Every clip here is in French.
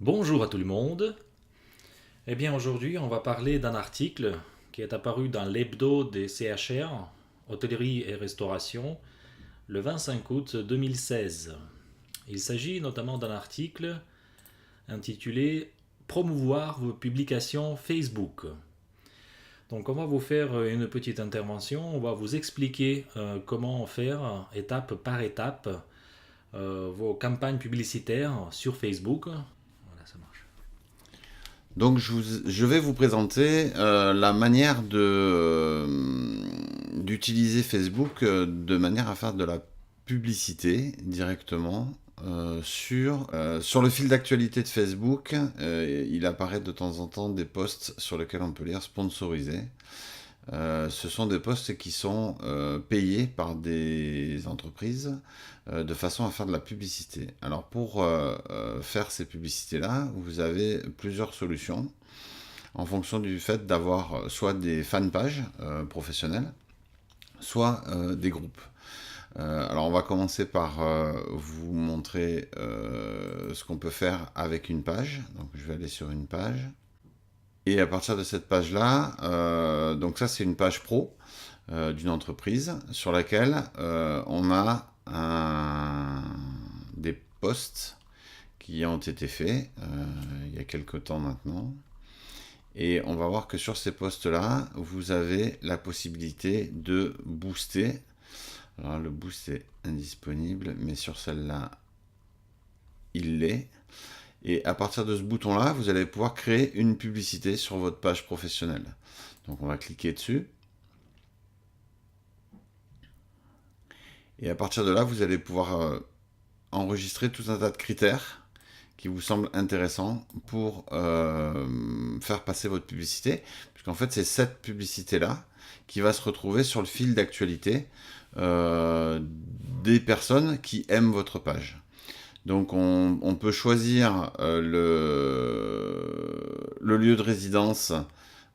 Bonjour à tout le monde. Eh bien aujourd'hui on va parler d'un article qui est apparu dans l'hebdo des CHR, Hôtellerie et Restauration, le 25 août 2016. Il s'agit notamment d'un article intitulé Promouvoir vos publications Facebook. Donc on va vous faire une petite intervention, on va vous expliquer comment faire étape par étape vos campagnes publicitaires sur Facebook. Voilà, ça marche. Donc je vais vous présenter la manière d'utiliser Facebook de manière à faire de la publicité directement sur le fil d'actualité de Facebook. Il apparaît de temps en temps des posts sur lesquels on peut lire sponsorisés. Ce sont des postes qui sont payés par des entreprises de façon à faire de la publicité. Alors pour faire ces publicités-là, vous avez plusieurs solutions en fonction du fait d'avoir soit des fanpages professionnels, soit des groupes. Alors on va commencer par vous montrer ce qu'on peut faire avec une page. Donc je vais aller sur une page. Et à partir de cette page-là, donc ça c'est une page pro d'une entreprise sur laquelle on a des posts qui ont été faits il y a quelques temps maintenant. Et on va voir que sur ces posts-là, vous avez la possibilité de booster. Alors le boost est indisponible, mais sur celle-là, il l'est. Et à partir de ce bouton-là, vous allez pouvoir créer une publicité sur votre page professionnelle. Donc on va cliquer dessus. Et à partir de là, vous allez pouvoir enregistrer tout un tas de critères qui vous semblent intéressants pour faire passer votre publicité. Puisqu'en fait, c'est cette publicité-là qui va se retrouver sur le fil d'actualité des personnes qui aiment votre page. Donc on peut choisir le lieu de résidence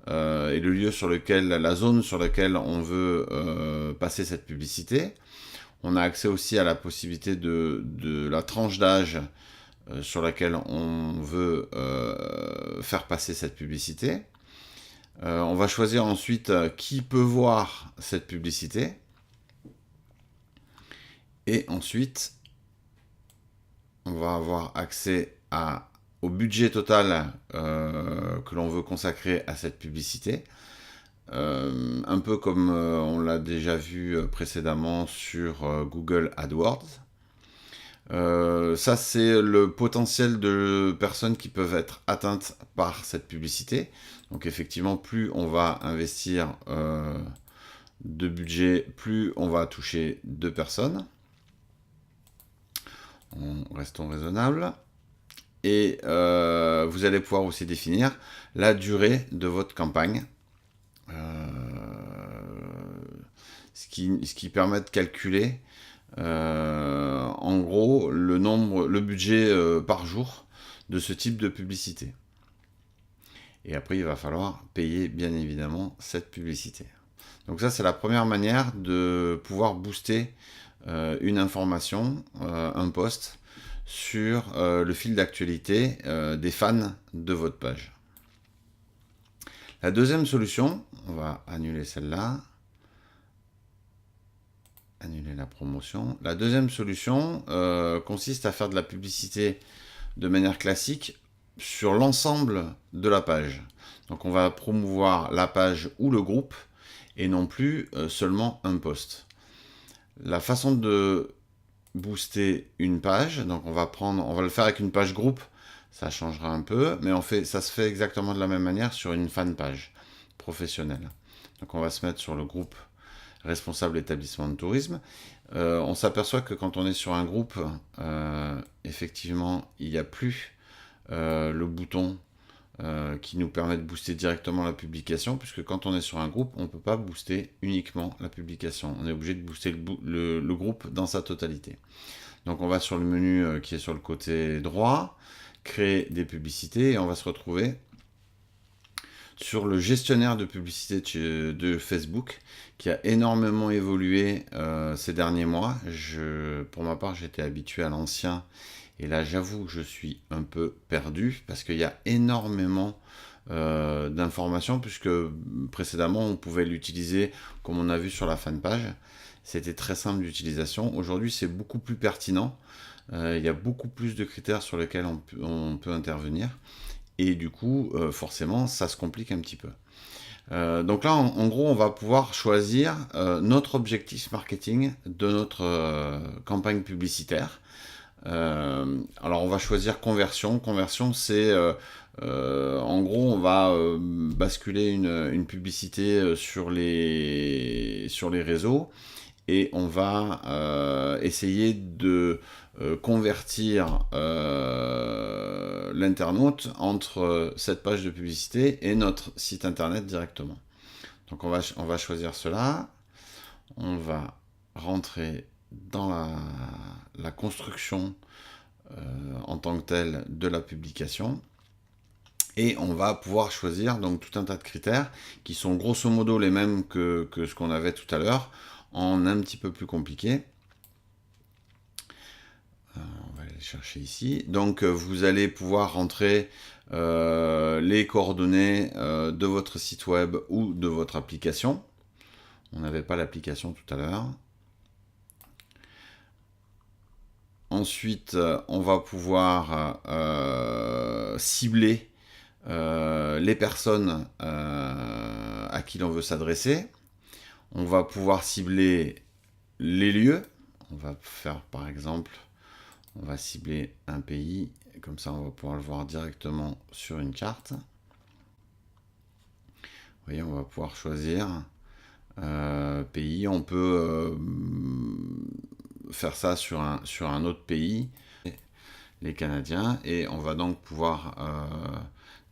et le lieu sur lequel, la zone sur laquelle on veut passer cette publicité. On a accès aussi à la possibilité de la tranche d'âge sur laquelle on veut faire passer cette publicité. On va choisir ensuite qui peut voir cette publicité. Et ensuite, on va avoir accès au budget total que l'on veut consacrer à cette publicité. Un peu comme on l'a déjà vu précédemment sur Google AdWords. Ça, c'est le potentiel de personnes qui peuvent être atteintes par cette publicité. Donc effectivement, plus on va investir de budget, plus on va toucher de personnes. Restons raisonnables. Et vous allez pouvoir aussi définir la durée de votre campagne. Ce qui permet de calculer en gros le budget par jour de ce type de publicité. Et après, il va falloir payer bien évidemment cette publicité. Donc ça, c'est la première manière de pouvoir booster une information, un post, sur le fil d'actualité des fans de votre page. La deuxième solution, on va annuler celle-là, annuler la promotion. La deuxième solution consiste à faire de la publicité de manière classique sur l'ensemble de la page. Donc on va promouvoir la page ou le groupe et non plus seulement un post. La façon de booster une page, donc on va le faire avec une page groupe, ça changera un peu, mais ça se fait exactement de la même manière sur une fan page professionnelle. Donc on va se mettre sur le groupe responsable établissement de tourisme. On s'aperçoit que quand on est sur un groupe, effectivement, il n'y a plus le bouton qui nous permet de booster directement la publication, puisque quand on est sur un groupe, on ne peut pas booster uniquement la publication. On est obligé de booster le groupe dans sa totalité. Donc on va sur le menu qui est sur le côté droit, créer des publicités, et on va se retrouver sur le gestionnaire de publicité de Facebook, qui a énormément évolué ces derniers mois. Pour ma part, j'étais habitué à l'ancien, Et là, j'avoue que je suis un peu perdu parce qu'il y a énormément d'informations, puisque précédemment, on pouvait l'utiliser comme on a vu sur la fanpage. C'était très simple d'utilisation. Aujourd'hui, c'est beaucoup plus pertinent. Il y a beaucoup plus de critères sur lesquels on peut intervenir. Et du coup, forcément, ça se complique un petit peu. Donc là, en gros, on va pouvoir choisir notre objectif marketing de notre campagne publicitaire. Alors, on va choisir conversion. Conversion, c'est en gros, on va basculer une publicité sur les réseaux et on va essayer de convertir l'internaute entre cette page de publicité et notre site internet directement. Donc on va choisir cela, on va rentrer dans la construction en tant que telle de la publication. Et on va pouvoir choisir donc tout un tas de critères qui sont grosso modo les mêmes que ce qu'on avait tout à l'heure, en un petit peu plus compliqué. On va aller chercher ici. Donc vous allez pouvoir rentrer les coordonnées de votre site web ou de votre application. On n'avait pas l'application tout à l'heure. Ensuite, on va pouvoir cibler les personnes à qui l'on veut s'adresser. On va pouvoir cibler les lieux. On va faire par exemple, on va cibler un pays, comme ça on va pouvoir le voir directement sur une carte. Vous voyez, on va pouvoir choisir pays. On peut faire ça sur un autre pays, les Canadiens, et on va donc pouvoir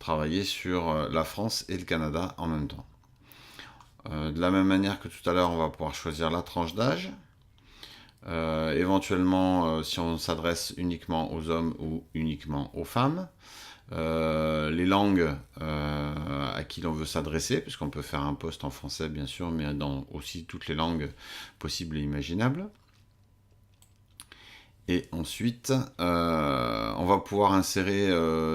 travailler sur la France et le Canada en même temps. De la même manière que tout à l'heure, on va pouvoir choisir la tranche d'âge. Éventuellement, si on s'adresse uniquement aux hommes ou uniquement aux femmes. Les langues à qui l'on veut s'adresser, puisqu'on peut faire un post en français bien sûr, mais dans aussi toutes les langues possibles et imaginables. Et ensuite, on va pouvoir insérer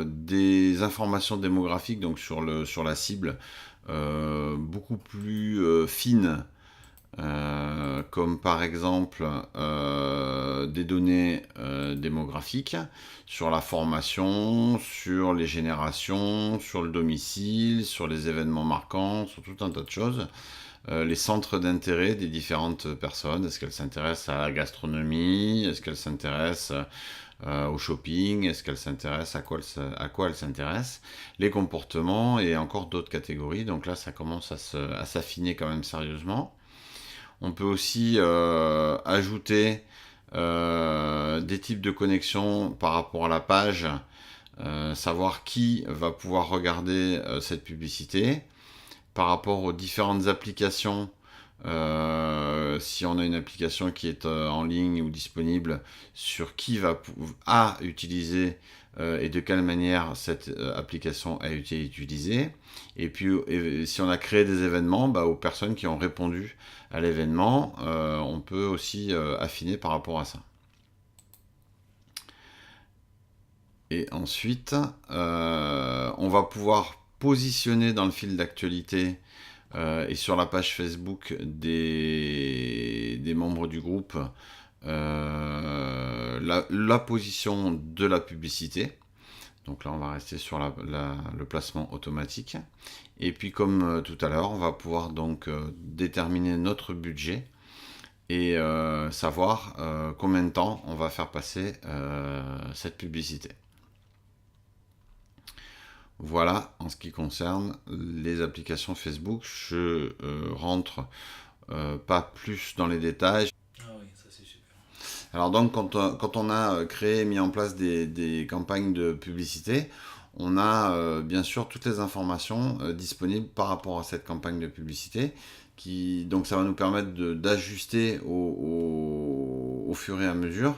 des informations démographiques donc sur la cible beaucoup plus fines, comme par exemple des données démographiques sur la formation, sur les générations, sur le domicile, sur les événements marquants, sur tout un tas de choses. Les centres d'intérêt des différentes personnes. Est-ce qu'elles s'intéressent à la gastronomie? Est-ce qu'elles s'intéressent au shopping? Est-ce qu'elles s'intéressent à quoi elles s'intéressent? Les comportements et encore d'autres catégories. Donc là, ça commence à s'affiner quand même sérieusement. On peut aussi ajouter des types de connexions par rapport à la page, savoir qui va pouvoir regarder cette publicité. Par rapport aux différentes applications, si on a une application qui est en ligne ou disponible, sur qui va utiliser et de quelle manière cette application a été utilisée. Et puis si on a créé des événements, aux personnes qui ont répondu à l'événement, on peut aussi affiner par rapport à ça. Et ensuite, on va pouvoir positionner dans le fil d'actualité et sur la page Facebook des membres du groupe la position de la publicité. Donc là, on va rester sur le placement automatique. Et puis, comme tout à l'heure, on va pouvoir donc déterminer notre budget et savoir combien de temps on va faire passer cette publicité. Voilà, en ce qui concerne les applications Facebook, je rentre pas plus dans les détails. Ah oui, ça c'est super. Alors donc, quand on a mis en place des campagnes de publicité, on a bien sûr toutes les informations disponibles par rapport à cette campagne de publicité. Donc ça va nous permettre d'ajuster au fur et à mesure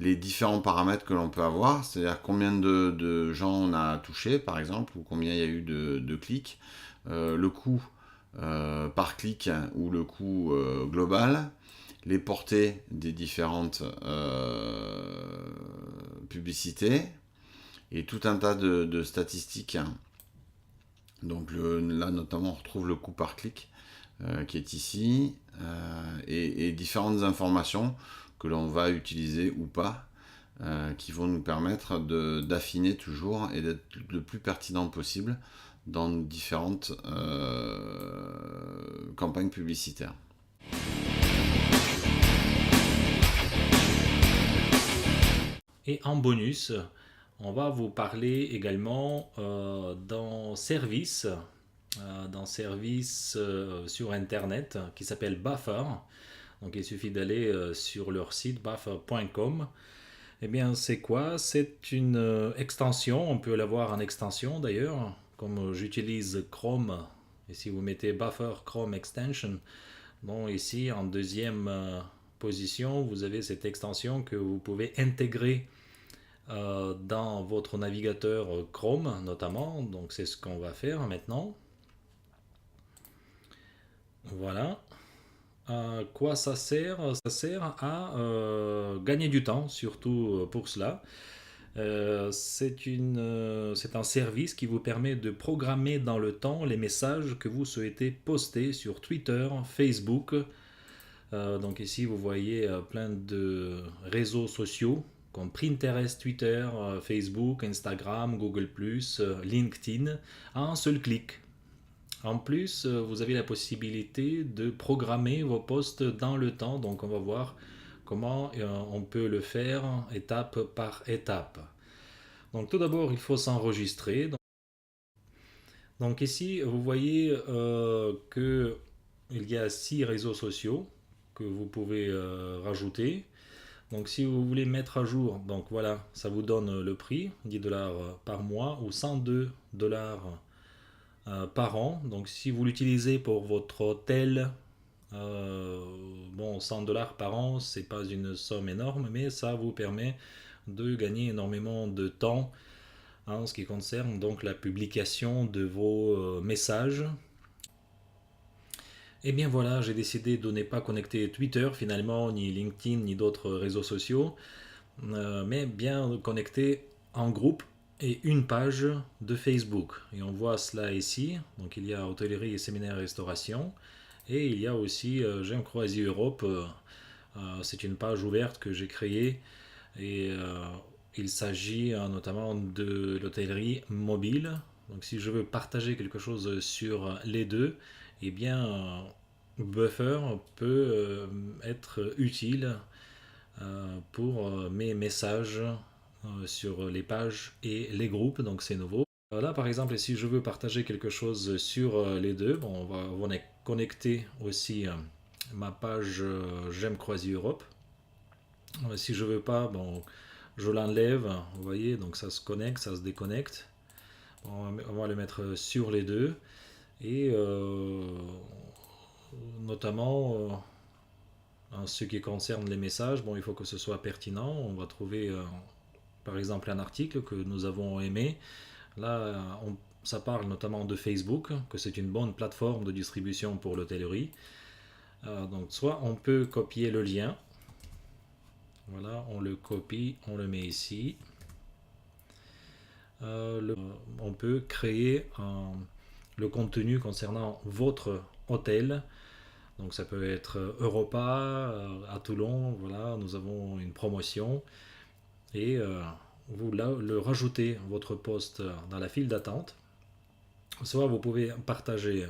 les différents paramètres que l'on peut avoir, c'est-à-dire combien de gens on a touché, par exemple, ou combien il y a eu de clics, le coût par clic ou le coût global, les portées des différentes publicités et tout un tas de statistiques. Donc là notamment on retrouve le coût par clic qui est ici et différentes informations que l'on va utiliser ou pas qui vont nous permettre d'affiner toujours et d'être le plus pertinent possible dans différentes campagnes publicitaires. Et en bonus, on va vous parler également d'un service sur Internet qui s'appelle Buffer. Donc il suffit d'aller sur leur site buffer.com. Eh bien, c'est quoi? C'est une extension, on peut l'avoir en extension d'ailleurs, comme j'utilise Chrome. Et si vous mettez Buffer Chrome Extension, bon, ici en deuxième position, vous avez cette extension que vous pouvez intégrer dans votre navigateur Chrome notamment. Donc c'est ce qu'on va faire maintenant. Voilà. À quoi ça sert? Ça sert à gagner du temps, surtout pour cela. C'est un service qui vous permet de programmer dans le temps les messages que vous souhaitez poster sur Twitter, Facebook. Donc ici, vous voyez plein de réseaux sociaux comme Pinterest, Twitter, Facebook, Instagram, Google+, LinkedIn, à un seul clic. En plus, vous avez la possibilité de programmer vos posts dans le temps. Donc on va voir comment on peut le faire étape par étape. Donc tout d'abord, il faut s'enregistrer. Donc ici, vous voyez que il y a 6 réseaux sociaux que vous pouvez rajouter. Donc si vous voulez mettre à jour, donc voilà, ça vous donne le prix, 10 dollars par mois ou 102 dollars par an. Donc si vous l'utilisez pour votre hôtel, bon, 100 dollars par an, c'est pas une somme énorme, mais ça vous permet de gagner énormément de temps en ce qui concerne donc la publication de vos messages. Et bien voilà, j'ai décidé de ne pas connecter Twitter finalement, ni LinkedIn, ni d'autres réseaux sociaux, mais bien connecter en groupe et une page de Facebook. Et on voit cela ici. Donc il y a hôtellerie et séminaire restauration. Et il y a aussi J'aime Croisière Europe. C'est une page ouverte que j'ai créée. Et il s'agit notamment de l'hôtellerie mobile. Donc si je veux partager quelque chose sur les deux, eh bien Buffer peut être utile pour mes messages sur les pages et les groupes, donc c'est nouveau. Là par exemple, si je veux partager quelque chose sur les deux, bon, on est connecté aussi ma page J'aime Croisière Europe. Si je veux pas, bon, je l'enlève, vous voyez, donc ça se connecte, ça se déconnecte. Bon, on va le mettre sur les deux et notamment en ce qui concerne les messages, bon, il faut que ce soit pertinent. On va trouver par exemple un article que nous avons aimé. Là, ça parle notamment de Facebook, que c'est une bonne plateforme de distribution pour l'hôtellerie. Donc soit on peut copier le lien. Voilà, on le copie, on le met ici. On peut créer le contenu concernant votre hôtel. Donc ça peut être Europa à Toulon, voilà, nous avons une promotion et vous le rajoutez votre post dans la file d'attente. Soit vous pouvez partager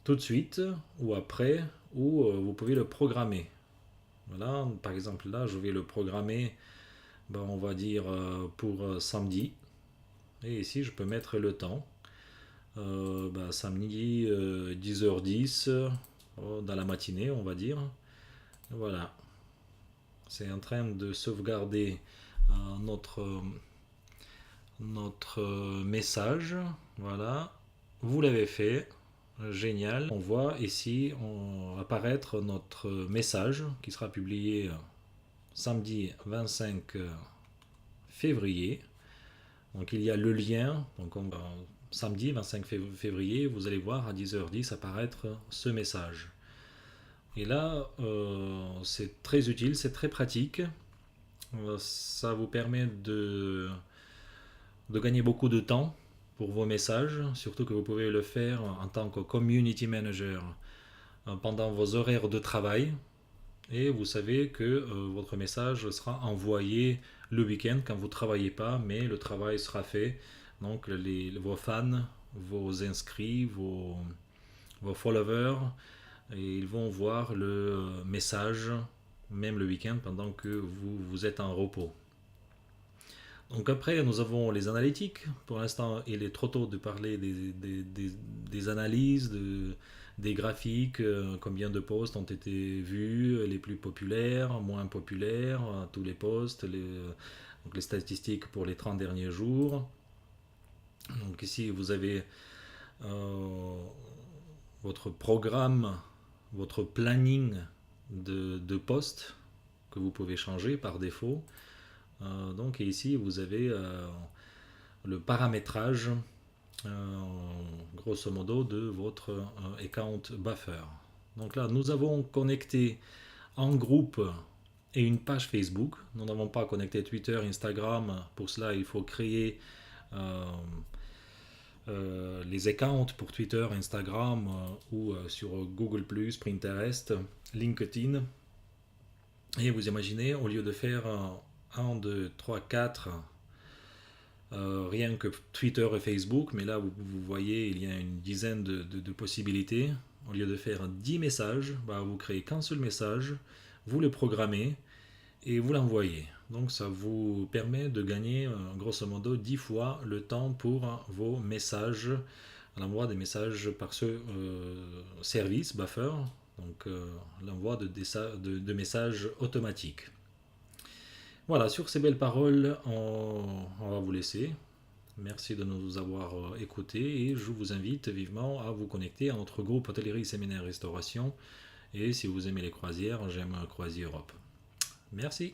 tout de suite ou après, ou vous pouvez le programmer. Voilà, par exemple là, je vais le programmer, ben, on va dire pour samedi. Et ici, je peux mettre le temps. Ben, samedi 10h10 dans la matinée, on va dire. Voilà. C'est en train de sauvegarder notre message. Voilà. Vous l'avez fait. Génial. On voit ici apparaître notre message qui sera publié samedi 25 février. Donc il y a le lien. Donc samedi 25 février, vous allez voir à 10h10 apparaître ce message. Et là, c'est très utile, c'est très pratique. Ça vous permet de gagner beaucoup de temps pour vos messages, surtout que vous pouvez le faire en tant que community manager pendant vos horaires de travail. Et vous savez que votre message sera envoyé le week-end quand vous ne travaillez pas, mais le travail sera fait. Donc vos fans, vos inscrits, vos followers, et ils vont voir le message même le week-end pendant que vous êtes en repos. Donc après, nous avons les analytiques. Pour l'instant, il est trop tôt de parler des analyses, des graphiques, combien de posts ont été vus, les plus populaires, moins populaires, tous les posts, donc les statistiques pour les 30 derniers jours. Donc ici, vous avez votre programme, votre planning de posts que vous pouvez changer par défaut. Donc ici, vous avez le paramétrage, grosso modo, de votre account buffer. Donc là, nous avons connecté en groupe et une page Facebook. Nous n'avons pas connecté Twitter, Instagram. Pour cela, il faut créer les accounts pour Twitter, Instagram ou sur Google+, Pinterest, LinkedIn. Et vous imaginez, au lieu de faire 1, 2, 3, 4, rien que Twitter et Facebook, mais là vous voyez, il y a une dizaine de possibilités. Au lieu de faire 10 messages, vous créez qu'un seul message, vous le programmez et vous l'envoyez. Donc ça vous permet de gagner grosso modo 10 fois le temps pour vos messages, l'envoi des messages par ce service Buffer, donc l'envoi de messages automatiques. Voilà, sur ces belles paroles, on va vous laisser. Merci de nous avoir écoutés et je vous invite vivement à vous connecter à notre groupe Hôtellerie, Séminaire, Restauration. Et si vous aimez les croisières, j'aime Croisière Europe. Merci.